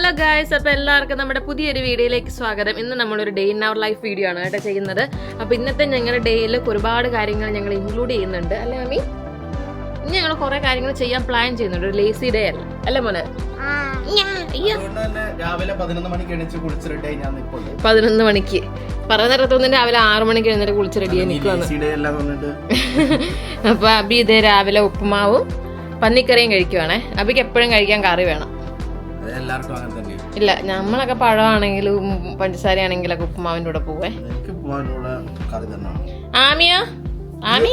Hello guys, അപ്പോൾ എല്ലാവർക്കും നമ്മുടെ പുതിയൊരു വീഡിയോയിലേക്ക് സ്വാഗതം. ഇന്ന് നമ്മളൊരു day in our life video ആണ് കേട്ടോ ചെയ്യുന്നത്. അപ്പോൾ ഇന്നത്തെ ഞങ്ങളുടെ ഡേയിൽ ഒരുപാട് കാര്യങ്ങൾ ഞങ്ങൾ ഇൻക്ലൂഡ് ചെയ്യുന്നുണ്ട് അല്ലേ മമ്മി? ഇനി ഞങ്ങൾ കുറേ കാര്യങ്ങൾ ചെയ്യാൻ പ്ലാൻ ചെയ്യുന്നുണ്ട്. ഒരു ലേസി ഡേ അല്ല അല്ലേ മോനെ? 11 മണിക്ക് പറഞ്ഞിടത്തൊന്നും രാവിലെ 6 മണിക്ക് എഴുന്നേറ്റ് കുളിച്ച് റെഡിയായി നിൽക്കുവാണ്. അപ്പൊ അബി ഇതേ രാവിലെ ഉപ്പുമാവും പന്നിക്കറിയും കഴിക്കുവാണേ. അബിക്ക് എപ്പോഴും കഴിക്കാൻ കറി വേണം. ഇല്ല, നമ്മളൊക്കെ പഴമാണെങ്കിലും പഞ്ചസാര ആണെങ്കിലൊക്കെ ഉപ്പുമാവിന്റെ കൂടെ പോവേ. ആമിയോ ആമി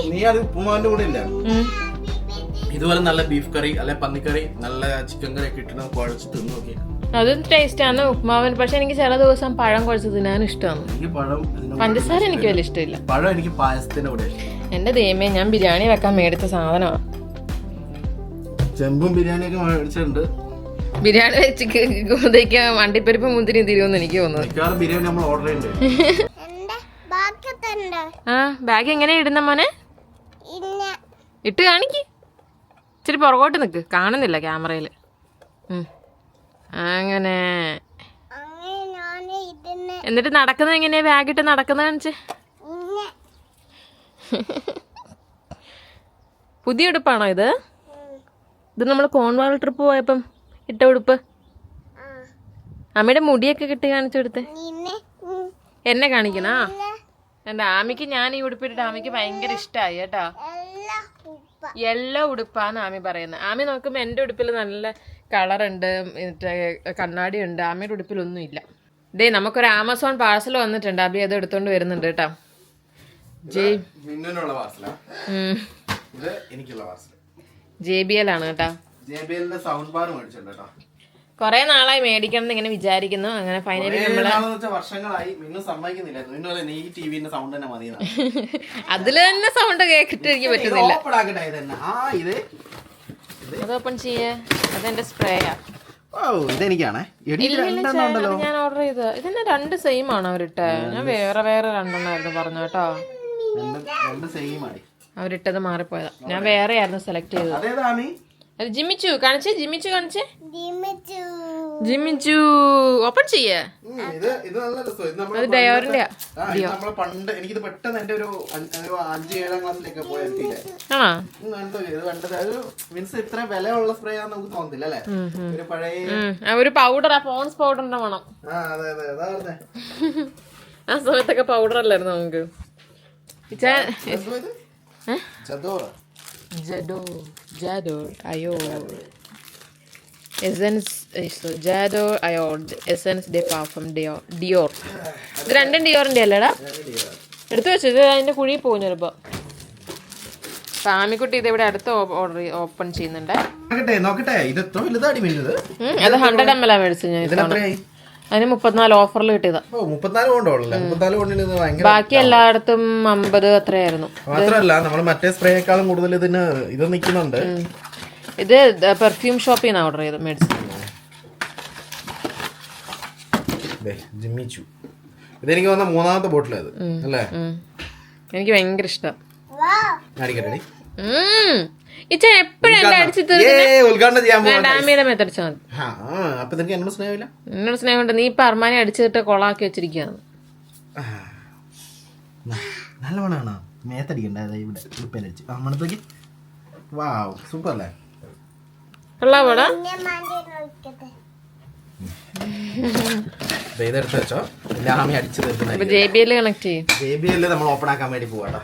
ഇതുപോലെ നല്ല ബീഫ് കറി അല്ലെ പന്നിക്കറി നല്ല ചിക്കൻ കറി ഒക്കെ ഇട്ട് കുഴച്ച് തിന്നു നോക്കി. അതും ടേസ്റ്റ് ആണ് ഉപ്പുമാവൻ. പക്ഷെ എനിക്ക് ചില ദിവസം പഴം കുഴച്ച് തിന്നാൻ ഇഷ്ടമാണ്. പഞ്ചസാര എനിക്ക് വലിയ ഇഷ്ടമില്ല. പഴം എനിക്ക് പായസത്തിന്റെ കൂടെ. എന്റെ ദൈവമേ, ഞാൻ ബിരിയാണി വെക്കാൻ മേടിച്ച സാധനമാണ്. ചെമ്പും ബിരിയാണി ഒക്കെ മേടിച്ചിട്ടുണ്ട്. ബിരിയാണി വെച്ച് വണ്ടിപ്പരിപ്പ് മുന്തിരി തിരുവെന്ന് എനിക്ക് തോന്നുന്നു. ബിരിയാണി നമ്മൾ ഓർഡർ ചെയ്യുന്നുണ്ട്. ആ ബാഗ് എങ്ങനെയാ ഇടുന്ന മോനെ? ഇട്ട് കാണിക്ക്. ഇച്ചിരി പുറകോട്ട് നിക്ക്, കാണുന്നില്ല ക്യാമറയില്. അങ്ങനെ എന്നിട്ട് നടക്കുന്നത് എങ്ങനെയാ? ബാഗ് ഇട്ട് നടക്കുന്നത് കാണിച്ച്. പുതിയ ഉടുപ്പാണോ ഇത്? ഇത് നമ്മൾ കോൺവാൾ ട്രിപ്പ് പോയപ്പം ഇട്ട ഉടുപ്പ്. അമ്മയുടെ മുടിയൊക്കെ കിട്ടി കാണിച്ചു കൊടുത്തേ. എന്നെ കാണിക്കണോ? എന്റെ ആമിക്ക് ഞാൻ ഈ ഉടുപ്പിട്ടിട്ട് ആമിക്ക് ഭയങ്കര ഇഷ്ടമായി കേട്ടോ. യെല്ലോ ഉടുപ്പാന്ന് ആമി പറയുന്നത്. ആമി നോക്കുമ്പോ എന്റെ ഉടുപ്പിൽ നല്ല കളറുണ്ട്, കണ്ണാടി ഉണ്ട്. ആമിയുടെ ഉടുപ്പിലൊന്നും ഇല്ല. ഡേ നമുക്കൊരു ആമസോൺ പാഴ്സൽ വന്നിട്ടുണ്ട്. അബി അത് എടുത്തോണ്ട് വരുന്നുണ്ട് കേട്ടോ. JBL ആണ് കേട്ടോ. കൊറേ നാളായി മേടിക്കണം എന്ന് ഇങ്ങനെ വിചാരിക്കുന്നു. അങ്ങനെ ഫൈനലി അതില് തന്നെ സൗണ്ട് കേട്ടിട്ട് എനിക്ക് പറ്റുന്നില്ല. അത് ഓപ്പൺ ചെയ്യേ. അതെന്റെ സ്പ്രേയാ. ഞാൻ ഓർഡർ ചെയ്ത ഇതിന്റെ 2 സെയിം ആണ് അവരിട്ടെ. ഞാൻ വേറെ വേറെ 2 എണ്ണമായിരുന്നു പറഞ്ഞു കേട്ടോ. അവരിട്ടത് മാറിപ്പോയതാ. ഞാൻ വേറെ ആയിരുന്നു സെലക്ട് ചെയ്തത്. ജിമ്മിച്ചു കാണിച്ചേ. ജിമ്മിച്ചു ഓപ്പൺ ചെയ്യേ. അത് ഡയോറിന്റെ പണ്ട് എനിക്കിത് പെട്ടെന്ന് എന്റെ ഒരു 5-7 ക്ലാസ്സിലൊക്കെ മീൻസ് ഇത്ര വിലയുള്ള സ്പ്രേ ആണെന്ന് നമുക്ക് തോന്നുന്നില്ല അല്ലേ? ഒരു പഴയ ഒരു പൗഡർ, പോൺസ് പൗഡറിന്റെ മണം. ആ സമയത്തൊക്കെ പൗഡർ അല്ലായിരുന്നു നമുക്ക്. Jador Ayor Essence Jador Ayor Essence de Parfum Dior. ഇത് 2 ഡിയോറിന്റെ അല്ലേടാ? എടുത്തു വെച്ചത് അതിന്റെ കുഴി പോകുന്നു ചിലപ്പോ. സാമിക്കുട്ടി ഇത് ഇവിടെ അടുത്ത് ഓപ്പൺ ചെയ്യുന്നുണ്ട്. അത് 100 ml മേടിച്ചു ഞാൻ. അതിന് 34 ഓഫറിൽ കിട്ടിയതാ. ബാക്കി എല്ലായിടത്തും 50 അത്രയായിരുന്നു. മാത്രമല്ല നമ്മൾ മറ്റേ സ്പ്രേയേക്കാളും കൂടുതൽ ഇതിന് ഇത് നിൽക്കുന്നുണ്ട്. ഇത് പെർഫ്യൂം ഷോപ്പിൽ നിന്ന് ഓർഡർ ചെയ്ത് മേടിച്ചു. ഇതെനിക്ക് വന്ന 3ാമത്തെ ബോട്ടിലത് അല്ലേ? എനിക്ക് ഭയങ്കര ഇഷ്ടം. എന്നോട് സ്നേഹമുണ്ട്. നീ ഇപ്പൊ അർമാനെ അടിച്ചിട്ട് കൊളാക്കി വെച്ചിരിക്കുകയാണ്. നല്ല മണാണോ? മേത്തടിക്കണ്ട സൂപ്പർ അല്ലേ? ഇതെടുത്ത് വെച്ചോ. JBL കണക്ട് ചെയ്യും. JBL നമ്മൾ ഓപ്പൺ ആക്കാൻ വേണ്ടി പോവാട്ടാ.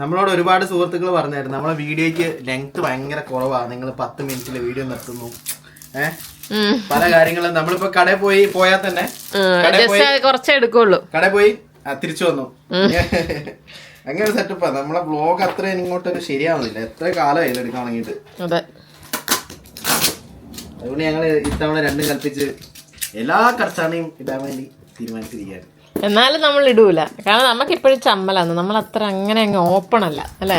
നമ്മളോട് ഒരുപാട് സുഹൃത്തുക്കൾ പറഞ്ഞായിരുന്നു നമ്മളെ വീഡിയോയ്ക്ക് ലെങ്ത് ഭയങ്കര കുറവാണ്, നിങ്ങൾ 10 മിനിറ്റില് വീഡിയോ നിർത്തുന്നു. പല കാര്യങ്ങളും നമ്മളിപ്പോ കടയിൽ പോയാൽ തന്നെ കുറച്ചേ എടുക്കുള്ളൂ. കടയിൽ പോയി തിരിച്ചു വന്നു. അങ്ങനെ സെറ്റപ്പാ. നമ്മളെ വ്ലോഗ് അത്ര ഇങ്ങോട്ടൊരു ശരിയാവുന്നില്ല. എത്ര കാലമായില്ല എടുക്കാൻ തുടങ്ങിയിട്ട്. അതുകൊണ്ട് ഞങ്ങള് ഇത്തവണ 2 കൽപ്പിച്ച് എല്ലാ കർച്ചാണയും ഇടാൻ വേണ്ടി തീരുമാനിച്ചിരിക്കുകയാണ്. എന്നാലും നമ്മൾ ഇടൂല, കാരണം നമുക്ക് ഇപ്പോഴും ചമ്മലാണ്. നമ്മൾ അത്ര അങ്ങനെ അങ്ങ് ഓപ്പൺ അല്ല അല്ലേ?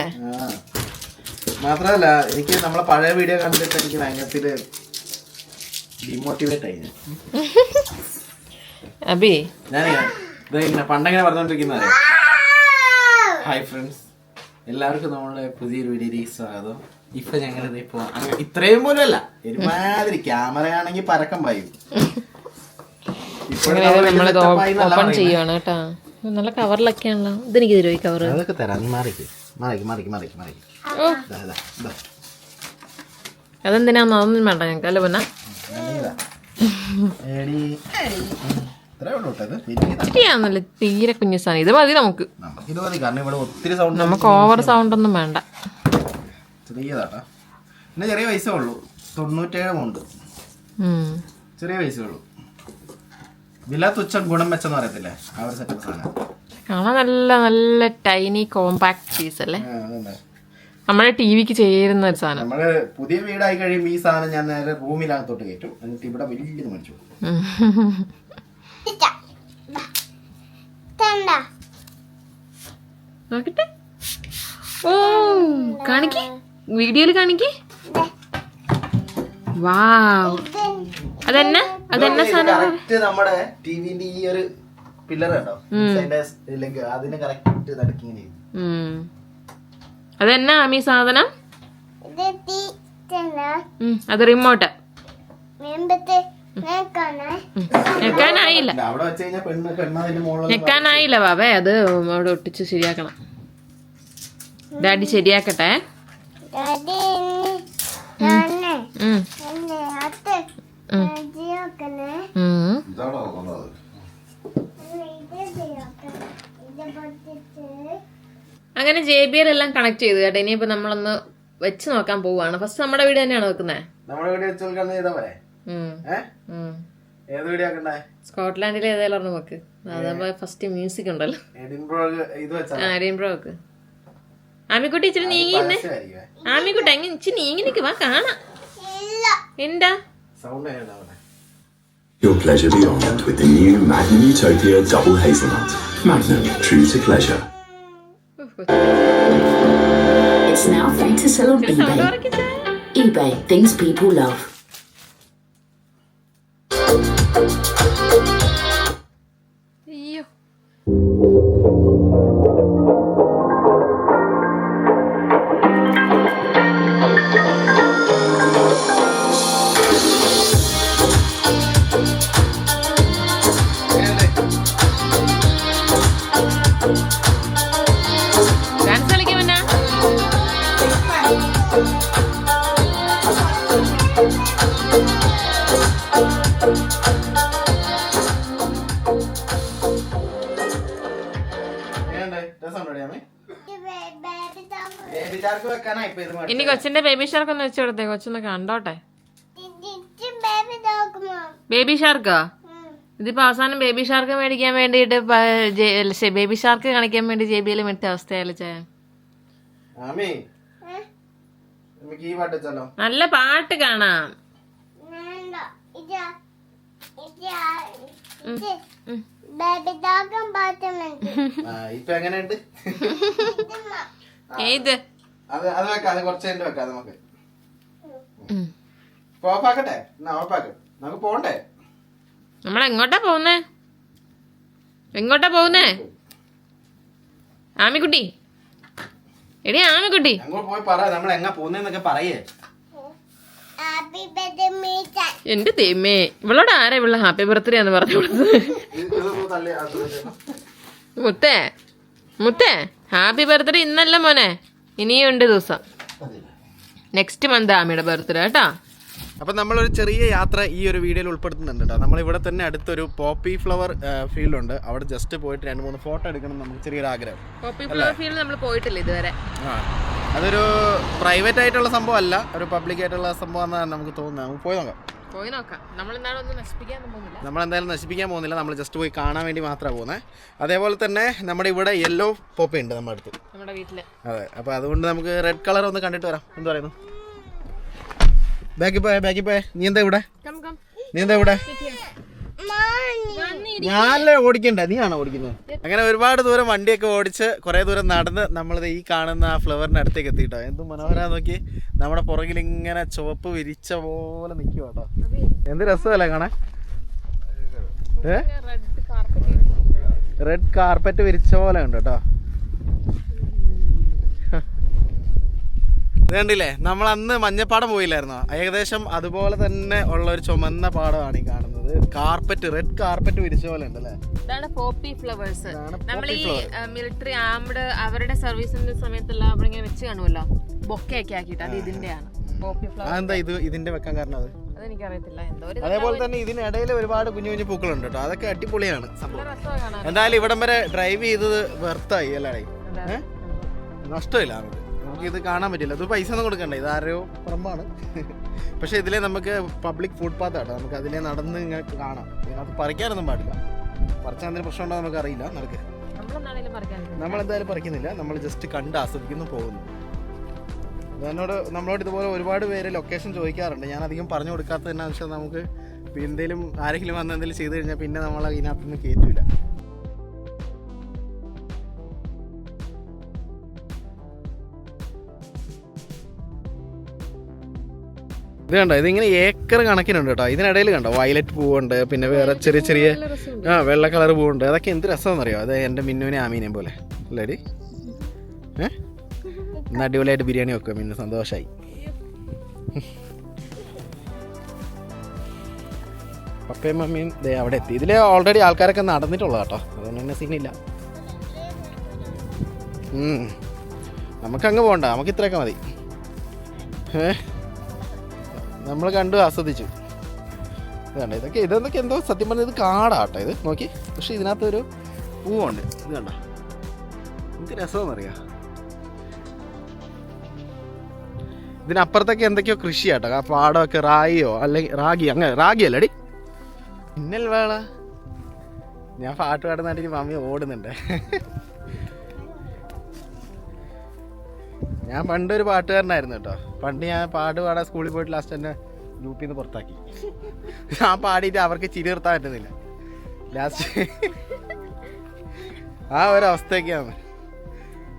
മാത്രമല്ല എനിക്ക് നമ്മളെ പഴയ വീഡിയോ കണ്ടിട്ട് എനിക്ക് ഭയങ്കര ഡിമോട്ടിവേറ്റ് ആയി. അബി ഞാനിങ്ങനെ പണ്ടെങ്ങനെ പറഞ്ഞോണ്ടിരിക്കുന്നത്. ഹായ് ഫ്രണ്ട്സ്, എല്ലാവർക്കും നമ്മളെ പുതിയൊരു വീഡിയോയിലേക്ക് സ്വാഗതം. ഇപ്പൊ ഞങ്ങൾ ഇപ്പോ ഇത്രയും പോലും അല്ല ഒരുമാതിരി ക്യാമറ ആണെങ്കിൽ പരക്കം പായും. നമ്മളിത് ഓപ്പൺ ചെയ്യുവാണ് കേട്ടാ. നല്ല കവറിലൊക്കെയാണല്ലോ. ഇതെനിക്ക് തരുമോ ഈ കവർ? അതൊക്കെ തരാം. മാറിക്ക്. അതെന്തിനാന്ന് അതൊന്നും വേണ്ട ഞങ്ങൾക്ക് അല്ലേ പിന്നെ. ശരിയാന്നല്ലേ തീരെ കുഞ്ഞു സാധനം. ഇത് മതി നമുക്ക്. നമുക്ക് ഓവർ സൗണ്ട് ഒന്നും വേണ്ട. ചെറിയതാട്ടാ. പിന്നെ ചെറിയ പൈസ ഉള്ളൂ. 97 ഉണ്ട്. ചെറിയ പൈസ ഉള്ളൂ. വില തുച്ഛം ഗുണം മെച്ചെന്ന് പറയത്തില്ലേ, ആ ഒരു സെറ്റപ്പ് സാധനം. കാണാൻ നല്ല നല്ല ടൈനി കോമ്പാക്ട് പീസ് അല്ലേ, നമ്മുടെ ടിവിക്ക് ചേരുന്ന ഒരു സാധനം. നമ്മള് പുതിയ വീടായി കഴിയുമ്പോൾ ഈ സാധനം ഞാൻ നേരെ റൂമിനകത്തോട്ട് കയറ്റും. എന്നിട്ട് ഇവിടെ വലിയത് മേടിച്ചു. നോക്കട്ടെ. ഓ കാണിക്കേ, വീഡിയോയിൽ കാണിക്കേ. വാവ്, അതെന്നാ സാധനം? നമ്മുടെ ടിവിന്റെ ഈ ഒരു പില്ലർ കണ്ടോ, അതിന് കറക്റ്റ് നടക്കിങ്ങനെ. അതെന്നാ ആമി സാധനം? അത് റിമോട്ട്. ഞെക്കാനായില്ല ബാബേ, അത് അവിടെ ഒട്ടിച്ച് ശരിയാക്കണം. ഡാഡി ശരിയാക്കട്ടെ. അങ്ങനെ JBL എല്ലാം കണക്ട് ചെയ്തു കേട്ടോ. ഇനിയിപ്പോ നമ്മളൊന്ന് വെച്ച് നോക്കാൻ പോവാണ്. ഫസ്റ്റ് നമ്മുടെ വീട് തന്നെയാണ് വെക്കുന്നത്. സ്കോട്ട്ലാൻഡിലെ ഏതായാലും ഒരെണ്ണം വെക്ക്. അതാകുമ്പോ ഫസ്റ്റ് മ്യൂസിക് ഉണ്ടല്ലോ. എഡിൻബ്രോ വെക്ക്. ആമിക്കുട്ടി ഇച്ചിരി നീങ്ങി. ആമിക്കുട്ടി അങ്ങ് ഇച്ചിരി നീങ്ങി നിക്ക്, വാ കാണാം. എന്താ Your pleasure beyond with the new Magnum Utopia Double Hazelnut. Magnum, true to pleasure. It's now free to sell on eBay. eBay, things people love. അയ്യോ, ഡാൻസ് കളിക്കാൻ പറ്റാ. ഇനി കൊച്ചിന്റെ ബേബി ഷാർക്ക് ഒന്ന് വെച്ച് കൊടുത്തേ, കൊച്ചൊന്ന് കണ്ടോട്ടെ. ബേബി ഷാർക്കാ? ഇതിപ്പോ അവസാനം ബേബി ഷാർക്ക് മേടിക്കാൻ വേണ്ടിട്ട് ബേബി ഷാർക്ക് കാണിക്കാൻ വേണ്ടി JBL മെടുത്ത അവസ്ഥയല്ലേ ചേ. നല്ല പാട്ട് കാണാം. ഏത് അത് വെക്കാം, അത് കുറച്ച് കഴിഞ്ഞിട്ട് വെക്കാം. നമുക്ക് ഓഫാക്കട്ടെ, നമുക്ക് പോണ്ടേ? നമ്മളെങ്ങോട്ടാ പോകുന്നേ ആമിക്കുട്ടി? എടി ആമിക്കുട്ടി, അങ്ങോട്ട് പോയി പറ നമ്മൾ എങ്ങ പോകുന്നൊക്കെ പറയേ. എന്റെ ദൈവമേ, ഇവളോട് ആരാ ഇവളെ ഹാപ്പി ബർത്ത്ഡേ എന്ന് പറഞ്ഞു കൊടുത്തത്? മുത്തേ ഹാപ്പി ബർത്ത്ഡേ ഇന്നല്ല മോനെ, ഇനിയും ഉണ്ട് ദിവസം. നെക്സ്റ്റ് മന്ത് ആമിയുടെ ബർത്ത്ഡേ കേട്ടാ. അപ്പം നമ്മളൊരു ചെറിയ യാത്ര ഈ ഒരു വീഡിയോയിൽ ഉൾപ്പെടുത്തുന്നുണ്ട് കേട്ടോ. നമ്മളിവിടെ തന്നെ അടുത്തൊരു പോപ്പി ഫ്ലവർ ഫീൽഡുണ്ട്. അവിടെ ജസ്റ്റ് പോയിട്ട് 2-3 ഫോട്ടോ എടുക്കണം നമുക്ക് ചെറിയൊരു ആഗ്രഹം. പോപ്പി ഫ്ലവർ ഫീൽഡ് നമ്മൾ പോയിട്ടില്ല ഇതുവരെ. അതൊരു പ്രൈവറ്റ് ആയിട്ടുള്ള സംഭവം അല്ല, ഒരു പബ്ലിക് ആയിട്ടുള്ള സംഭവം എന്നാണ് നമുക്ക് തോന്നുന്നത്. നമുക്ക് പോയി നോക്കാം. നമ്മളെന്തായാലും നശിപ്പിക്കാൻ പോകുന്നില്ല, നമ്മൾ ജസ്റ്റ് പോയി കാണാൻ വേണ്ടി മാത്രമാണ് പോകുന്നത്. അതേപോലെ തന്നെ നമ്മുടെ ഇവിടെ യെല്ലോ പോപ്പി ഉണ്ട് നമ്മുടെ അടുത്ത്, നമ്മുടെ വീട്ടില്. അതെ. അപ്പോൾ അതുകൊണ്ട് നമുക്ക് റെഡ് കളർ ഒന്ന് കണ്ടിട്ട് വരാം. എന്ത് പറയുന്നു? ബാക്കി പോയ നീ എന്താ ഇവിടെ? ഞാനല്ലേ ഓടിക്കണ്ടേ, നീയാണോ ഓടിക്കുന്നത്? അങ്ങനെ ഒരുപാട് ദൂരം വണ്ടിയൊക്കെ ഓടിച്ച് കുറെ ദൂരം നടന്ന് നമ്മളിത് ഈ കാണുന്ന ആ ഫ്ലവറിന്റെ അടുത്തേക്ക് എത്തിയിട്ടോ. എന്ത് മനോഹര നോക്കി, നമ്മുടെ പുറകിൽ ഇങ്ങനെ ചുവപ്പ് വിരിച്ച പോലെ നിൽക്കുക കേട്ടോ. എന്ത് രസമല്ലേ കാണാൻ? റെഡ് കാർപ്പറ്റ് വിരിച്ച പോലെ ഉണ്ട് കേട്ടോ. ഇത് കണ്ടില്ലേ, നമ്മൾ അന്ന് മഞ്ഞപ്പാടം പോയില്ലായിരുന്നോ, ഏകദേശം അതുപോലെ തന്നെ ഉള്ള ഒരു ചുമന്ന പാടമാണ് ഈ കാണുന്നത്. കാർപ്പറ്റ്, റെഡ് കാർപ്പറ്റ് വിരിച്ച പോലെ ഉണ്ട് അല്ലേ. ഇതാണ് പോപ്പി ഫ്ലവേഴ്സ്. നമ്മൾ ഈ മിലിറ്ററി ആംഡ് അവരുടെ സർവീസിന്റെ സമയത്തുള്ള അവിടെ ഇങ്ങനെ വെച്ച് കാണുമല്ലോ, ബൊക്കെയൊക്കെ ആക്കിയിട്ട്, അത് ഇതിന്റെയാണ് പോപ്പി ഫ്ലവർ. അതെന്താ ഇതിന്റെ വെക്കാൻ കാരണം? അത് അതെനിക്കറിയത്തില്ല. എന്തോ അതേപോലെ തന്നെ ഇതിനിടയിൽ ഒരുപാട് കുഞ്ഞു കുഞ്ഞു പൂക്കളുണ്ട് കേട്ടോ, അതൊക്കെ അടിപൊളിയാണ് സംഭവം. എന്തായാലും ഇവിടം വരെ ഡ്രൈവ് ചെയ്തത് വെർത്തായി അല്ലേ, നഷ്ടമില്ല നമുക്ക് ഇത് കാണാൻ പറ്റില്ല. ഇത് പൈസ ഒന്നും കൊടുക്കണ്ട, ഇത് ആരോ പറമ്പാണ്. പക്ഷെ ഇതിലെ നമുക്ക് പബ്ലിക് ഫുട് പാത്ത് ആട്ടോ, നമുക്ക് അതിലെ നടന്ന് ഇങ്ങനെ കാണാം. ഇതിനകത്ത് പറിക്കാനൊന്നും പാടില്ല, പറിച്ചാൽ എന്തെങ്കിലും പ്രശ്നം ഉണ്ടോ നമുക്ക് അറിയില്ല. നടക്ക്, നമ്മളെന്തായാലും പറിക്കുന്നില്ല, നമ്മൾ ജസ്റ്റ് കണ്ട് ആസ്വദിക്കുന്നു, പോകുന്നു. നമ്മളോട് ഇതുപോലെ ഒരുപാട് പേര് ലൊക്കേഷൻ ചോദിക്കാറുണ്ട്. ഞാൻ അധികം പറഞ്ഞു കൊടുക്കാത്തത് എന്നാന്ന് വെച്ചാൽ നമുക്ക് എന്തെങ്കിലും ആരെങ്കിലും വന്ന് എന്തെങ്കിലും ചെയ്ത് കഴിഞ്ഞാൽ പിന്നെ നമ്മൾ ഇതിനകത്തൊന്നും കയറ്റില്ല. ഇത് കണ്ടോ, ഇതിങ്ങനെ ഏക്കർ കണക്കിനുണ്ട് കേട്ടോ. ഇതിനിടയിൽ കണ്ടോ വയലറ്റ് പൂവുണ്ട്, പിന്നെ വേറെ ചെറിയ ചെറിയ വെള്ള കളർ പൂവുണ്ട്. അതൊക്കെ എന്ത് രസമെന്നറിയോ, അത് എൻ്റെ മിന്നുവിനെ ആമീനെയും പോലെ അല്ലേടി. ഇന്ന് അടിപൊളിയായിട്ട് ബിരിയാണി വെക്കുക, മിന്നു സന്തോഷമായി. പപ്പയും മമ്മിയും ദേ അവിടെ എത്തി. ഇതിൽ ഓൾറെഡി ആൾക്കാരൊക്കെ നടന്നിട്ടുള്ള കേട്ടോ, അതുകൊണ്ട് തന്നെ സീനില്ല. നമുക്കങ്ങ് പോകണ്ട, നമുക്ക് ഇത്രയൊക്കെ മതി. നമ്മൾ കണ്ടു ആസ്വദിച്ചു. ഇതുണ്ട്, ഇതൊക്കെ എന്തോ സത്യം പറഞ്ഞത് ഇത് കാടാട്ടോ ഇത് നോക്കി. പക്ഷെ ഇതിനകത്തൊരു പൂവുണ്ട്, ഇത് കണ്ടോ, എന്ത് രസമെന്നറിയാം. ഇതിനപ്പുറത്തൊക്കെ എന്തൊക്കെയോ കൃഷിയാട്ടോ, ആ പാടമൊക്കെ റായിയോ അല്ലെങ്കിൽ റാഗി, അങ്ങനെ റാഗി അല്ലടി പിന്നൽ വേള. ഞാൻ പാട്ട് പാടുന്നായിട്ട് മമ്മി ഓടുന്നുണ്ട്. ഞാൻ പണ്ടൊരു പാട്ടുകാരനായിരുന്നു കേട്ടോ. പണ്ട് ഞാൻ പാട്ട് പാടാൻ സ്കൂളിൽ പോയിട്ട് ലാസ്റ്റ് എന്നെ ഗ്രൂപ്പിൽ നിന്ന് പുറത്താക്കി. ഞാൻ പാടിയിട്ട് അവർക്ക് ചിരി നിർത്താൻ പറ്റുന്നില്ല ലാസ്റ്റ്. ആ ഒരു അവസ്ഥയൊക്കെയാണ്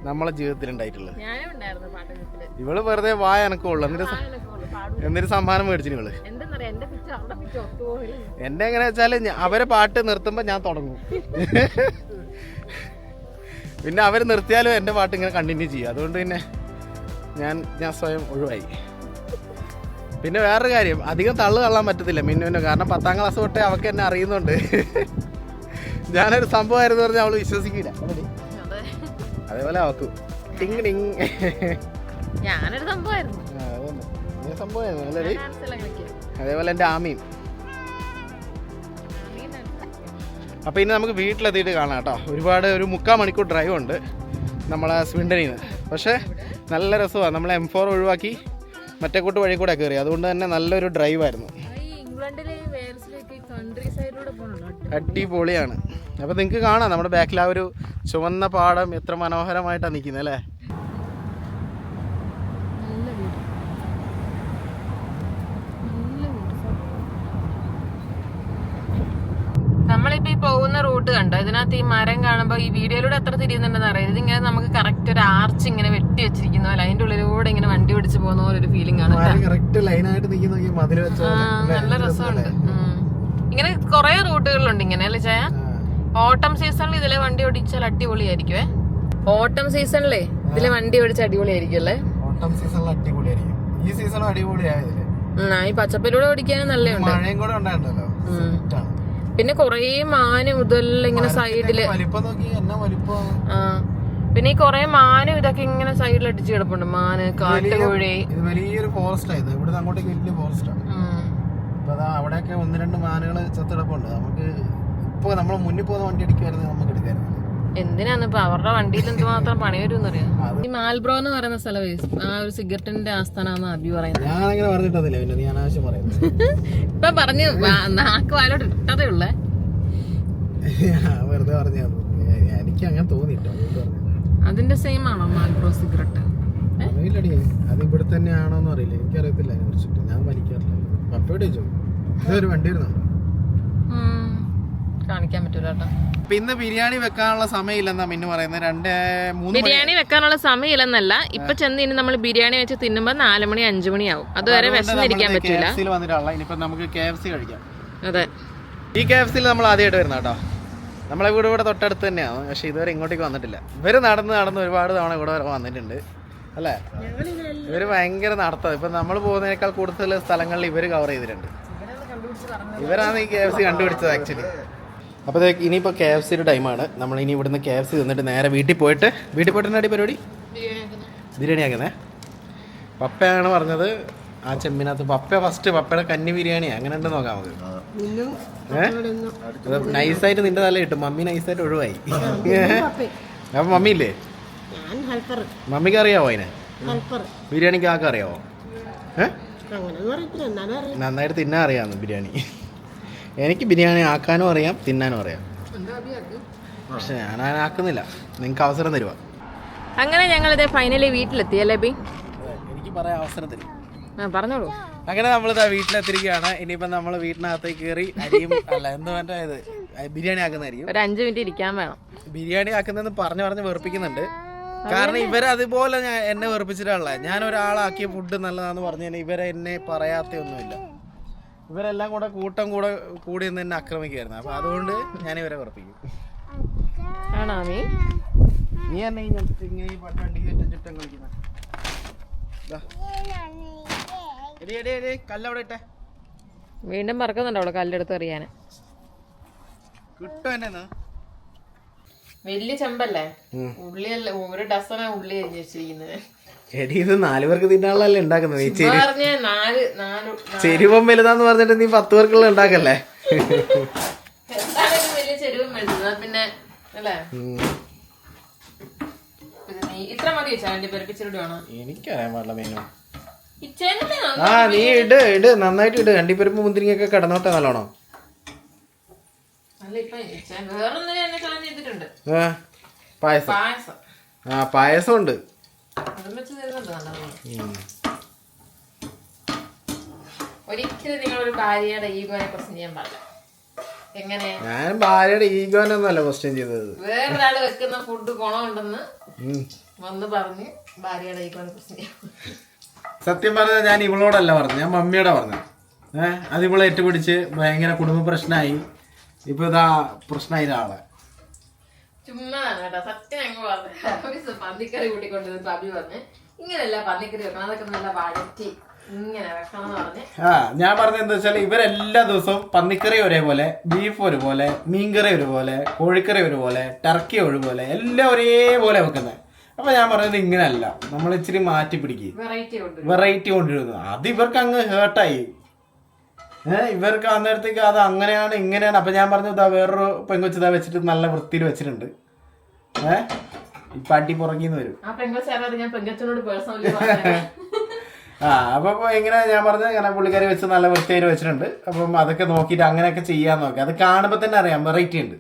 നമ്മളെ ജീവിതത്തിൽ ഉണ്ടായിട്ടുള്ളത്. ഇവള് വെറുതെ വായ എനക്കുള്ളു, എന്നിട്ട് സമ്മാനം മേടിച്ചിന് ഇവള്. എന്റെ എങ്ങനെ വെച്ചാല് അവരെ പാട്ട് നിർത്തുമ്പോ ഞാൻ തുടങ്ങും, പിന്നെ അവര് നിർത്തിയാലും എന്റെ പാട്ട് ഇങ്ങനെ കണ്ടിന്യൂ ചെയ്യും. അതുകൊണ്ട് പിന്നെ ഞാൻ സ്വയം ഒഴിവായി. പിന്നെ വേറൊരു കാര്യം, അധികം തള്ളു തള്ളാൻ പറ്റത്തില്ല മിന്നുവിന്, കാരണം 10ാം ക്ലാസ് തൊട്ടേ അവൾക്ക് എന്നെ അറിയുന്നുണ്ട്. ഞാനൊരു സംഭവമായിരുന്നു പറഞ്ഞാൽ അവള് വിശ്വസിക്കില്ല. അതേപോലെ അവക്കും ടിങ് ടിങ് ഞാനൊരു സംഭവമായിരുന്നു അല്ലേ. അതേപോലെ എൻ്റെ ആമയും. അപ്പോൾ ഇനി നമുക്ക് വീട്ടിലെത്തിയിട്ട് കാണാം കേട്ടോ. ഒരു 3/4 മണിക്കൂർ ഡ്രൈവ് ഉണ്ട് നമ്മളെ സ്വിൻഡനിൽ നിന്ന്. പക്ഷേ നല്ല രസമാണ്. നമ്മൾ M4 ഒഴിവാക്കി മറ്റേക്കൂട്ട് വഴി കൂടെ കയറി, അതുകൊണ്ട് തന്നെ നല്ലൊരു ഡ്രൈവായിരുന്നു. അടിപൊളിയാണ്. അപ്പോൾ നിങ്ങൾക്ക് കാണാം നമ്മുടെ ബാക്കിൽ ആ ഒരു ചുവന്ന പാടം എത്ര മനോഹരമായിട്ടാണ് നിൽക്കുന്നത് അല്ലേ. നമ്മളിപ്പോ ഈ പോകുന്ന റൂട്ട് കണ്ടോ, ഇതിനകത്ത് ഈ മരം കാണുമ്പോ ഈ വീഡിയോയിലൂടെ എത്ര തിരിയുന്നുണ്ടെന്ന് അറിയാം. ഇതിങ്ങനെ നമുക്ക് കറക്റ്റ് ഒരു ആർച്ച് ഇങ്ങനെ വെട്ടി വെച്ചിരിക്കുന്ന പോലെ, അതിന്റെ ഉള്ളിലൂടെ ഇങ്ങനെ വണ്ടി ഓടിച്ച് പോകുന്ന പോലെ ഒരു ഫീലിംഗ് ആണ്. നല്ല രസമുണ്ട്. ഇങ്ങനെ കുറെ റൂട്ടുകളുണ്ട് ഇങ്ങനെ അല്ലേ ചായ. ഓട്ടം സീസണിൽ ഇതിലെ വണ്ടി ഓടിച്ചാൽ അടിപൊളിയായിരിക്കുവേ. ഓട്ടം സീസണിലേ ഇതിലെ വണ്ടി ഓടിച്ച അടിപൊളിയായിരിക്കും അല്ലേ. ഓട്ടം സീസണിൽ അടിപൊളിയായിരിക്കും. ഈ സീസണും അടിപൊളിയായതില്ലേ. ഈ പച്ചപ്പിലൂടെ ഓടിക്കാനും നല്ലതുണ്ട്. മഴയും കൂടെ ഉണ്ടായിരുന്നല്ലോ. പിന്നെ കൊറേ മാനും ഇതെല്ലാം ഇങ്ങനെ സൈഡില്. പിന്നെ ഈ കൊറേ മാനും ഇതൊക്കെ ഇങ്ങനെ സൈഡിൽ അടിച്ചു കിടപ്പുണ്ട്. മാന്, കാട്ടുകോഴി. വലിയൊരു ഫോറസ്റ്റ് ആയത്. ഇവിടെ അങ്ങോട്ടേക്ക് വലിയ ഫോറസ്റ്റ് ആണ്. അവിടെയൊക്കെ 1-2 മാനുകൾ ചത്തിടപ്പുണ്ട്. നമുക്ക് ഇപ്പൊ നമ്മൾ മുന്നിൽ പോകുന്ന വണ്ടി അടിക്കുമായിരുന്നു, നമുക്ക് എടുക്കായിരുന്നു. എന്തിനാന്ന് ഇപ്പൊ അവരുടെ വണ്ടിയിൽ എന്തുമാത്രം പണി വരും അറിയാം. ഈ മാൽബ്രോ എന്ന് പറയുന്ന സ്ഥലമേ ആ ഒരു സിഗരറ്റിന്റെ ആസ്ഥാനാന്ന് അബി പറയുന്നത്. ഞാനങ്ങനെ പറഞ്ഞിട്ടതില്ല, പിന്നെ നീ അനാവശ്യം പറയുന്നത്. ഇപ്പൊ പറഞ്ഞു നാക്ക് വാലോട്ട് ഇട്ടതേ ഉള്ളേ. വെറുതെ പറഞ്ഞ എനിക്ക് അങ്ങനെ തോന്നിട്ടോ. അതിന്റെ സെയിം ആണോ മാൽബ്രോ സിഗരറ്റ്? അറിയില്ലടി, അത് ഇവിടെ തന്നെ ആണോന്ന് അറിയില്ല, എനിക്കറിയത്തില്ല അതിനെ കുറിച്ചിട്ട്. ഞാൻ വലിക്കാറില്ല. പപ്പയോട് ചോദിച്ചു, ഇതൊരു വണ്ടി വരുന്നുണ്ടോ കാണിക്കാൻ പറ്റൂല കേട്ടോ. ഇന്ന് ബിരിയാണി വെക്കാനുള്ള സമയമില്ലെന്നാ മിന്നു പറയുന്നത്. 2-3 ബിരിയാണി വെക്കാനുള്ള സമയമില്ലെന്നല്ല, ഇപ്പൊ ചെന്ന് ഇനി നമ്മൾ ബിരിയാണി വെച്ച് തിന്നുമ്പോ 4 മണി 5 മണിയാവും. അതുവരെ വിശന്നിരിക്കാൻ പറ്റൂല. ഇനിയിപ്പോ നമുക്ക് KFC കഴിക്കാം. അതെ, ഈ KFCയിൽ നമ്മൾ ആദ്യമായിട്ട് വരുന്ന കേട്ടോ. നമ്മളെ വീട് ഇവിടെ തൊട്ടടുത്ത് തന്നെയാണ്, പക്ഷെ ഇതുവരെ ഇങ്ങോട്ടേക്ക് വന്നിട്ടില്ല. ഇവര് നടന്ന് ഒരുപാട് തവണ ഇവിടെ വരെ വന്നിട്ടുണ്ട്. അല്ലേ? ഇവര് ഭയങ്കര നടത്തം. ഇപ്പൊ നമ്മൾ പോകുന്നതിനേക്കാൾ കൂടുതൽ സ്ഥലങ്ങളിൽ ഇവര് കവർ ചെയ്തിട്ടുണ്ട്. ഇവരാണ് ഈ KFC കണ്ടുപിടിച്ചത് ആക്ച്വലി. അപ്പോൾ ഇനിയിപ്പോൾ KFCയുടെ ടൈമാണ്. നമ്മൾ ഇനി ഇവിടുന്ന് KFC തിന്നിട്ട് നേരെ വീട്ടിൽ പോയിട്ട് അടി പരിപാടി ബിരിയാണി ആക്കുന്നേ. പപ്പയാണ് പറഞ്ഞത് ആ ചെമ്മിനകത്ത്. പപ്പയുടെ കന്നി ബിരിയാണി അങ്ങനെ ഉണ്ട് നോക്കാം നമുക്ക്. നൈസായിട്ട് നിന്റെ തല കിട്ടും. മമ്മി നൈസായിട്ട് ഒഴിവായി. അപ്പം മമ്മി ഇല്ലേ? മമ്മിക്ക് അറിയാവോ അതിനെ? ബിരിയാണിക്ക് ആർക്കും അറിയാവോ? നന്നായിട്ട് തിന്നാൻ അറിയാമെന്ന് ബിരിയാണി. എനിക്ക് ബിരിയാണി ആക്കാനും അറിയാം, തിന്നാനും അറിയാം. പക്ഷെ ഞാൻ ആക്കുന്നില്ല. നിങ്ങൾക്ക് അവസരം തരുക. അങ്ങനെ ഞങ്ങളിത് ഫൈനലി വീട്ടിലെത്തി അല്ലേ ബി? എനിക്ക് പറയാൻ അവസരം തരും. പറഞ്ഞോളൂ. അങ്ങനെ നമ്മളിതാ വീട്ടിലെത്തിരിക്കുകയാണ്. ഇനിയിപ്പം നമ്മൾ വീട്ടിനകത്തേക്ക് കയറി അരിയും അല്ല എന്ത് വേണ്ട ഇത് ബിരിയാണി ആക്കുന്നതായിരിക്കും. ഒരു 5 മിനിറ്റ് ഇരിക്കാൻ വേണം. ബിരിയാണി ആക്കുന്നതെന്ന് പറഞ്ഞ് വെറുപ്പിക്കുന്നുണ്ട്. കാരണം ഇവരെ അതുപോലെ എന്നെ വെറുപ്പിച്ചിട്ടുള്ള ഞാൻ ഒരാളാക്കിയ ഫുഡ് നല്ലതാന്ന് പറഞ്ഞു കഴിഞ്ഞാൽ ഇവരെ എന്നെ പറയാത്തൊന്നുമില്ല. ഇവരെല്ലാം കൂടെ കൂടി നിന്ന് എന്നെ ആക്രമിക്കുമായിരുന്നു. അപ്പൊ അതുകൊണ്ട് ഞാൻ ഇവരെ വെറുപ്പിക്കും. നീ എന്നെ ഇങ്ങനെ ഈ പട്ടണ്ടി ചുറ്റം കളിക്കുന്ന കല്ലവിടെ ഇട്ടെ. വീണ്ടും പറക്കുന്നുണ്ടോ അവള് കല്ലെടുത്ത് എറിയാന്? കിട്ടും എന്നെ. വലിയ ചെമ്പല്ലേ? ഉള്ളിയല്ല, ഒരു ഡസന ഉള്ളി അരിഞ്ഞ് വെച്ചിരിക്കുന്നത്. എടി ഇത് 4 പേർക്ക് തിന്നാനുള്ളതല്ലേ ഉണ്ടാക്കുന്നത്. നീ ചെരുവം വലുതാന്ന് പറഞ്ഞിട്ട് നീ 10 പേർക്കുള്ള ഉണ്ടാക്കല്ലേ? എന്തായാലും വലിയ ചെരുവും വേണ്ടത് പിന്നെ അല്ലേ? ഇത്ര മതി പെരപ്പിച്ചിട്ട് വേണം. എനിക്കറിയാൻ പാടില്ല മെനു. ആ നീ ഇട് നന്നായിട്ട് ഇട്. അണ്ടിപ്പരിപ്പ് മുന്തിരിങ്ങയൊക്കെ കിടന്നോട്ടെ നല്ലോണം. പായസം. ആ പായസം ഉണ്ട്. ഒരിക്കലും നിങ്ങളൊരു ഭാര്യയുടെ ഈഗോനെ ക്വസ്റ്റ്യൻ ചെയ്യാൻ പാടില്ല. എങ്ങനെ? ഞാൻ ഭാര്യയുടെ ഈഗോനൊന്നല്ല ക്വസ്റ്റ്യൻ ചെയ്തത്. വേറൊരാള് വെക്കുന്ന ഫുഡ് ഗുണമുണ്ടെന്ന് വന്ന് പറഞ്ഞ് ഭാര്യയുടെ ഈഗോനെ ക്വസ്റ്റ്യൻ ചെയ്യാം. സത്യം പറഞ്ഞാൽ ഞാൻ ഇവളോടല്ല പറഞ്ഞു, ഞാൻ മമ്മിയോടെ പറഞ്ഞു. അത് ഇവളെ ഏറ്റുപിടിച്ച് ഭയങ്കര കുടുംബ പ്രശ്നമായി. ഇപ്പൊ ഇതാ പ്രശ്നമായി ആളെ. ചുമ്മാതാണ് കേട്ടോ, സത്യം ഞങ്ങൾ പറഞ്ഞു. പന്നിക്കറി കൂട്ടിക്കൊണ്ടിരുന്ന അഭി പറഞ്ഞ് ഇങ്ങനെയല്ല പന്നിക്കറി വെക്കണം, അതൊക്കെ നല്ല വഴറ്റി ഇങ്ങനെ വെക്കണം എന്ന് പറഞ്ഞ്. ഞാൻ പറഞ്ഞത് എന്താ വെച്ചാൽ ഇവരെല്ലാ ദിവസവും പന്നിക്കറി ഒരേപോലെ, ബീഫ് ഒരുപോലെ, മീൻകറി ഒരുപോലെ, കോഴിക്കറി ഒരുപോലെ, ടർക്കി ഒരുപോലെ, എല്ലാം ഒരേപോലെ വെക്കുന്നത്. അപ്പൊ ഞാൻ പറഞ്ഞത് ഇങ്ങനെയല്ല, നമ്മൾ ഇച്ചിരി മാറ്റി പിടിക്കുക, വെറൈറ്റി കൊണ്ടുവരുന്നു. അത് ഇവർക്ക് അങ്ങ് ഹേർട്ടായി. ഇവർക്ക് അന്നേരത്തേക്ക് അത് അങ്ങനെയാണ് ഇങ്ങനെയാണ്. അപ്പൊ ഞാൻ പറഞ്ഞു ഇതാ വേറൊരു പെങ്കൊച്ചിതാ വെച്ചിട്ട് നല്ല വൃത്തിയിൽ വെച്ചിട്ടുണ്ട്. ഇപ്പൊ അടി പുറകിന്ന് വരും. അപ്പൊ എങ്ങനെ ഞാൻ പറഞ്ഞത് ഇങ്ങനെ പുള്ളിക്കാരി വെച്ച് നല്ല വൃത്തിയായി വെച്ചിട്ടുണ്ട്. അപ്പം അതൊക്കെ നോക്കിയിട്ട് അങ്ങനെയൊക്കെ ചെയ്യാൻ നോക്കി. അത് കാണുമ്പോ തന്നെ അറിയാം വെറൈറ്റി ഉണ്ട്.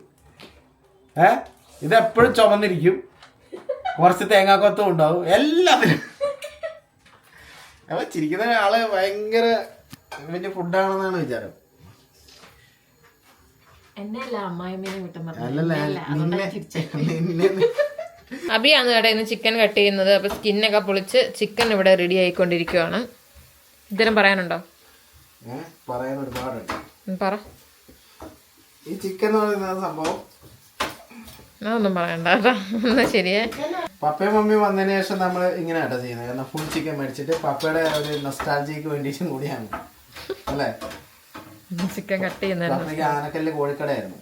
ഇതെപ്പോഴും ചുമന്നിരിക്കും, കുറച്ച് തേങ്ങാക്കൊത്തും ഉണ്ടാവും എല്ലാത്തിനും. അപ്പൊ ചിരിക്കുന്ന ആള് ഭയങ്കര വലിയ ഫുഡാണെന്നാണ് വിചാരം. അബിയാണ് കേട്ടോ ഇന്ന് ചിക്കൻ കട്ട് ചെയ്യുന്നത്. അപ്പൊ സ്കിന്നൊക്കെ പൊളിച്ച് ചിക്കൻ ഇവിടെ റെഡി ആയിക്കൊണ്ടിരിക്കുവാണ്. ഇത്തരം പറയാനുണ്ടോ? പറയാൻ ഒരുപാടുണ്ട്. പറ. ഈ ചിക്കൻ എന്ന് പറയുന്ന സംഭവം അതൊന്നും പറയണ്ട കേട്ടോ, എന്നാ ശരിയേ. പപ്പയും മമ്മിയും വന്നതിന് ശേഷം നമ്മൾ ഇങ്ങനെ ആട്ടോ ചെയ്യുന്നത്. കാരണം ഫുൾ ചിക്കൻ മേടിച്ചിട്ട് പപ്പയുടെ ഒരു നൊസ്റ്റാൾജിക്ക് വേണ്ടിയിട്ടും കൂടിയാണ് അല്ലേ ചിക്കൻ കട്ട് ചെയ്യുന്നത്. ആനക്കല്ല് കോഴിക്കടയായിരുന്നു,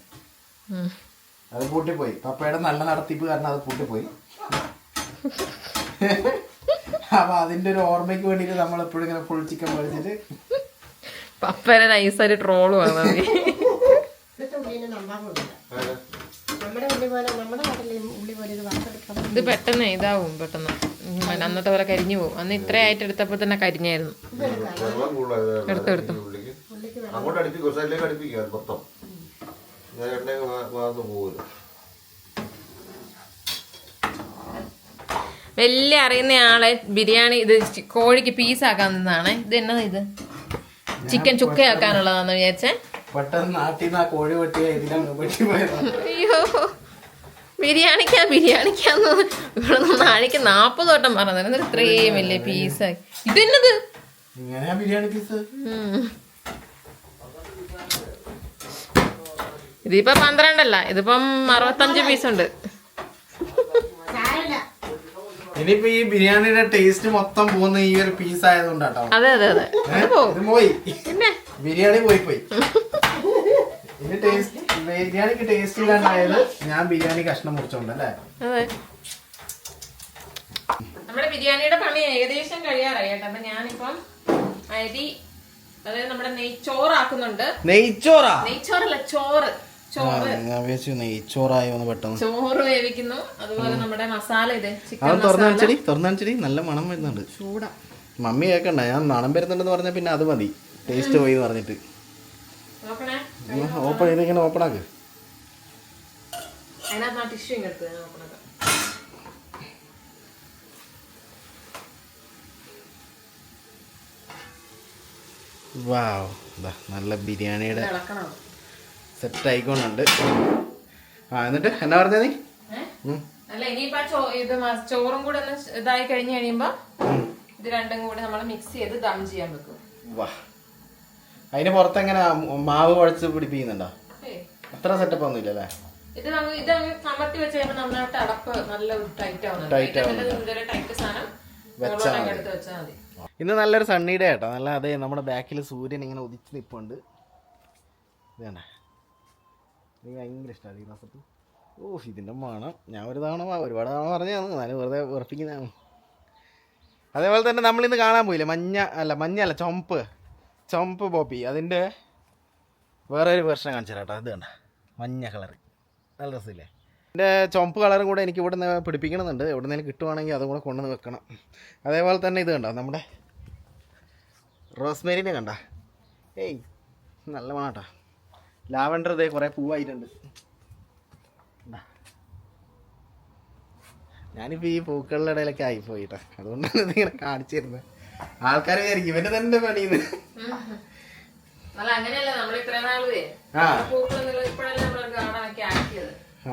അത് പൂട്ടിപ്പോയി. പപ്പയുടെ നല്ല നടത്തിപ്പ് കാരണം അത് പൂട്ടിപ്പോയി. അപ്പൊ അതിന്റെ ഒരു ഓർമ്മയ്ക്ക് വേണ്ടിട്ട് നമ്മൾ എപ്പോഴും ഇങ്ങനെ ഫുൾ ചിക്കൻ മേടിച്ചിട്ട് പപ്പനെ നൈസായിട്ട് ട്രോള് വന്നത്. ഇത് പെട്ടെന്ന് ഇതാവും, പെട്ടെന്ന് അന്നത്തെ പോലെ കരിഞ്ഞു പോകും. അന്ന് ഇത്രയായിട്ട് എടുത്തപ്പോൾ തന്നെ കരിഞ്ഞായിരുന്നു. എടുത്തെടുത്തു വലിയ അറിയുന്ന ആളെ ബിരിയാണി ഇത് കോഴിക്ക് പീസാക്കാൻ നിന്നാണ്. ഇത് എന്നതാ ഇത്? ചിക്കൻ ചുക്കയാക്കാനുള്ളതാന്ന് വിചാരിച്ചേ. അയ്യോ ബിരിയാണിക്കാന്ന് ഇവിടെ നിന്ന് ആഴിക്ക് 40 വട്ടം പറഞ്ഞത്. എന്നിട്ട് ഇത്രയും വലിയ പീസായി. ഇതെന്നത് ഇതിപ്പം 12 അല്ല, ഇതിപ്പം 65 പീസുണ്ട്. ഇനിയിപ്പോ ഈ ബിരിയാണിയുടെ ടേസ്റ്റ് മൊത്തം പോകുന്ന ഈ ഒരു പീസ് ആയതുകൊണ്ടാട്ടോ. അതെ അതെ അതെ ഇത് പോയി, ബിരിയാണി പോയി. ഇനി ടേസ്റ്റ് ബിരിയാണിക്ക് ടേസ്റ്റ് ഇല്ലാണ്ടായത് ഞാൻ ബിരിയാണി കഷ്ണം മുറിച്ചോണ്ടല്ലേ. അതെ, നമ്മുടെ ബിരിയാണിയുടെ പണി ഏകദേശം കഴിയാറായി കേട്ടോ. അപ്പൊ ഞാനിപ്പം അരി, അതായത് നമ്മുടെ നെയ്ച്ചോറാക്കുന്നുണ്ട്. നെയ്ച്ചോറല്ല, ചോറ്. നെയ്ച്ചോറായോന്ന് പെട്ടെന്ന് ചോറ് വേവിക്കുന്നു. അതുപോലെ നമ്മുടെ മസാല, ഇത് ചിക്കൻ തുറന്നടിച്ചടി നല്ല മണം വരുന്നുണ്ട്. ചൂടാ, മമ്മി കേക്കണ്ട, ഞാൻ മണം വരുന്നുണ്ടെന്ന് പറഞ്ഞാൽ പിന്നെ അത് മതി, ടേസ്റ്റ് പോയി എന്ന് പറഞ്ഞിട്ട്. നോക്കണേ, ഓപ്പൺ ചെയ്തിങ്ങനെ ഓപ്പൺ ആക്ക്. അതിനകത്ത് ടിഷ്യൂ ഇങ്ങെടുത്ത് നോക്കണത്. വാവ്, നല്ല ബിരിയാണിയുടെ ഇളക്കണം. സെറ്റ് ആയിക്കൊണ്ടുണ്ട്. എന്നിട്ട് എന്നാ പറഞ്ഞ നീ? അല്ല, ഇനിയിപ്പോ ഇത് ചോറും കൂടെ ഒന്ന് ഇതായി കഴിഞ്ഞ് കഴിയുമ്പോ ഇത് രണ്ടും കൂടെ നമ്മൾ മിക്സ് ചെയ്ത് ദം ചെയ്യാൻ വെക്കും. വാ, അതിന് പുറത്ത് എങ്ങനെ മാവ് കുഴച്ച് പിടിപ്പിക്കുന്നുണ്ടോ? അത്ര സെറ്റപ്പ് ഒന്നും ഇല്ലല്ലേ? ഇത് കമത്തി വെച്ച് കഴിയുമ്പോൾ നന്നായിട്ട് അടപ്പ് നല്ല ടൈറ്റ് ആവുന്നുണ്ട്. ടൈറ്റ് സാധനം വെച്ചാൽ മതി. ഇന്ന് നല്ലൊരു സണ്ണി ഡേ കേട്ടോ. നല്ല, അതെ, നമ്മുടെ ബാക്കിൽ സൂര്യൻ ഇങ്ങനെ ഉദിച്ച് നിൽപ്പുണ്ട്. ഇതേണ്ട, എനിക്ക് ഭയങ്കര ഇഷ്ടമാണ് ഈ റെസിപ്പി. ഓ, ഇതിൻ്റെ മണം ഞാൻ ഒരുപാട് തവണ പറഞ്ഞതാണ്, എന്നാലും വെറുതെ ഉറപ്പിക്കുന്നതാണ്. അതേപോലെ തന്നെ നമ്മളിന്ന് കാണാൻ പോയില്ലേ, മഞ്ഞല്ല ചുമപ്പ് പോപ്പി, അതിൻ്റെ വേറൊരു വെർഷൻ കാണിച്ചു കേട്ടോ. ഇത് കണ്ട, മഞ്ഞ കളറ്, നല്ല രസമില്ലേ? എൻ്റെ ചുമപ്പ് കളറും കൂടെ എനിക്ക് ഇവിടെ നിന്ന് പിടിപ്പിക്കണമെന്നുണ്ട്. എവിടെ നിന്നെങ്കിലും കിട്ടുവാണെങ്കിൽ അതും കൂടെ കൊണ്ടുവന്ന് വെക്കണം. അതേപോലെ തന്നെ ഇത് കണ്ടോ, നമ്മുടെ റോസ്മേരിനെ കണ്ട, ഏയ് നല്ല മണാട്ടാ. ലാവൻഡർ ഇതേ കുറേ പൂവായിട്ടുണ്ട്. ഞാനിപ്പോൾ ഈ പൂക്കളുടെ ഇടയിലൊക്കെ ആയിപ്പോയിട്ടാ, അതുകൊണ്ടാണ് ഇതിങ്ങനെ കാണിച്ചു തരുന്നത്. ആൾക്കാർ വിചാരിക്കും ഇവൻ്റെ തന്നെ പണിയുന്നത്.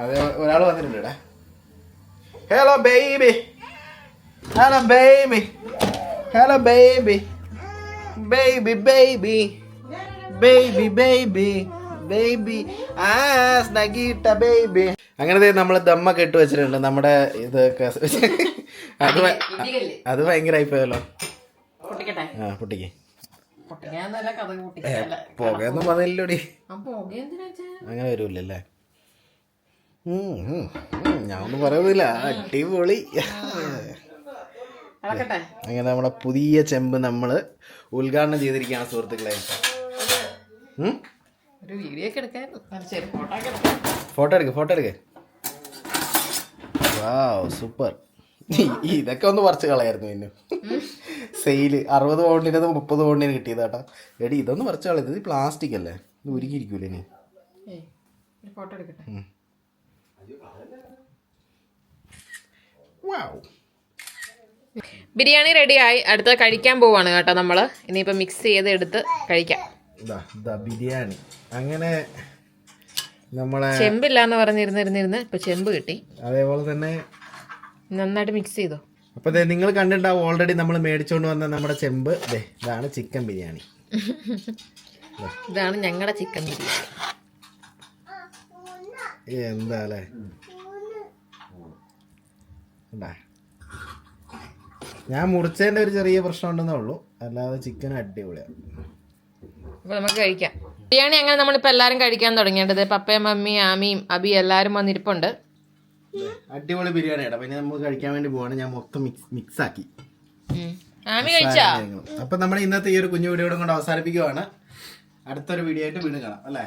അതെ, ഒരാൾ വന്നിട്ടുണ്ട് ഇവിടെ. Hello baby, hello baby, hello baby, baby baby baby baby baby ആ സ്നഗീട്ട ബേബി. അങ്ങനെ നമ്മൾ ദമ്മൊക്കെ ഇട്ട് വെച്ചിട്ടുണ്ട്. നമ്മുടെ ഇതൊക്കെ അത് ഭയങ്കര ആയിപ്പോയല്ലോ. ആ, പൊട്ടിക്ക്. പുകയൊന്നും വന്നില്ലോടി, അങ്ങനെ വരൂലല്ലേ? ഞാൻ ഒന്നും പറയുന്നില്ല, അടിപൊളി. അങ്ങനെ നമ്മുടെ പുതിയ ചെമ്പ് നമ്മൾ ഉദ്ഘാടനം ചെയ്തിരിക്കുകയാണ് സുഹൃത്തുക്കളെ. ഫോട്ടോ എടുക്ക്. വാവ്, സൂപ്പർ. ഇതൊക്കെ ഒന്ന് പറിച്ച് കളയായിരുന്നു. പിന്നെ സെയില് 60 പൗണ്ടിനത് 30 പൗണ്ടിന് കിട്ടിയത് കേട്ടോ. എടി, ഇതൊന്ന് പറിച്ച് കളയത്. ഇത് പ്ലാസ്റ്റിക് അല്ലേ, ഇത് ഉരുക്കിയിരിക്കൂലേ നീ? ഫോട്ടോ എടുക്കട്ടെ. ബിരിയാണി റെഡിയായി, അടുത്ത കഴിക്കാൻ പോവാണ് കേട്ടോ. നമ്മള് ഇനിയിപ്പോ മിക്സ് ചെയ്ത് എടുത്ത് കഴിക്കാം. ബിരിയാണി അങ്ങനെ നമ്മളെ ചെമ്പില്ലാന്ന് പറഞ്ഞിരുന്നിരുന്ന് ഇപ്പൊ ചെമ്പ് കിട്ടി. അതേപോലെ തന്നെ നന്നായിട്ട് മിക്സ് ചെയ്തോ. അപ്പൊ നിങ്ങൾ കണ്ടിട്ടുണ്ടാവും ഓൾറെഡി നമ്മൾ മേടിച്ചോണ്ട് വന്ന നമ്മുടെ ചെമ്പ്. ഇതാണ് ചിക്കൻ ബിരിയാണി. ഇതാണ് ഞങ്ങളുടെ ചിക്കൻ ബിരിയാണി. എന്താ അല്ലേ? ഞാൻ മുറിച്ചതിന്റെ ഒരു ചെറിയ പ്രശ്നം ഉണ്ടെന്നേ ഉള്ളൂ, അല്ലാതെ ചിക്കൻ അടിപൊളിയാണ്. അപ്പൊ നമുക്ക് കഴിക്കാം ബിരിയാണി. അങ്ങനെ നമ്മളിപ്പോ എല്ലാരും കഴിക്കാൻ തുടങ്ങിയത്. പപ്പയും മമ്മി ആമിയും അബി എല്ലാരും വന്നിരിപ്പുണ്ട്. അടിപൊളി ബിരിയാണി ആടാ. പിന്നെ നമുക്ക് കഴിക്കാൻ വേണ്ടി പോവാണ്. ഞാൻ മൊത്തം മിക്സ് ആക്കി. ആമി കഴിച്ചാ? അപ്പൊ നമ്മുടെ ഇന്നത്തെ ഈ ഒരു കുഞ്ഞു വീഡിയോ കൊണ്ട് അവസാനിപ്പിക്കുവാണ്. അടുത്തൊരു വീഡിയോ ആയിട്ട് വീണ്ടും കാണാം അല്ലേ?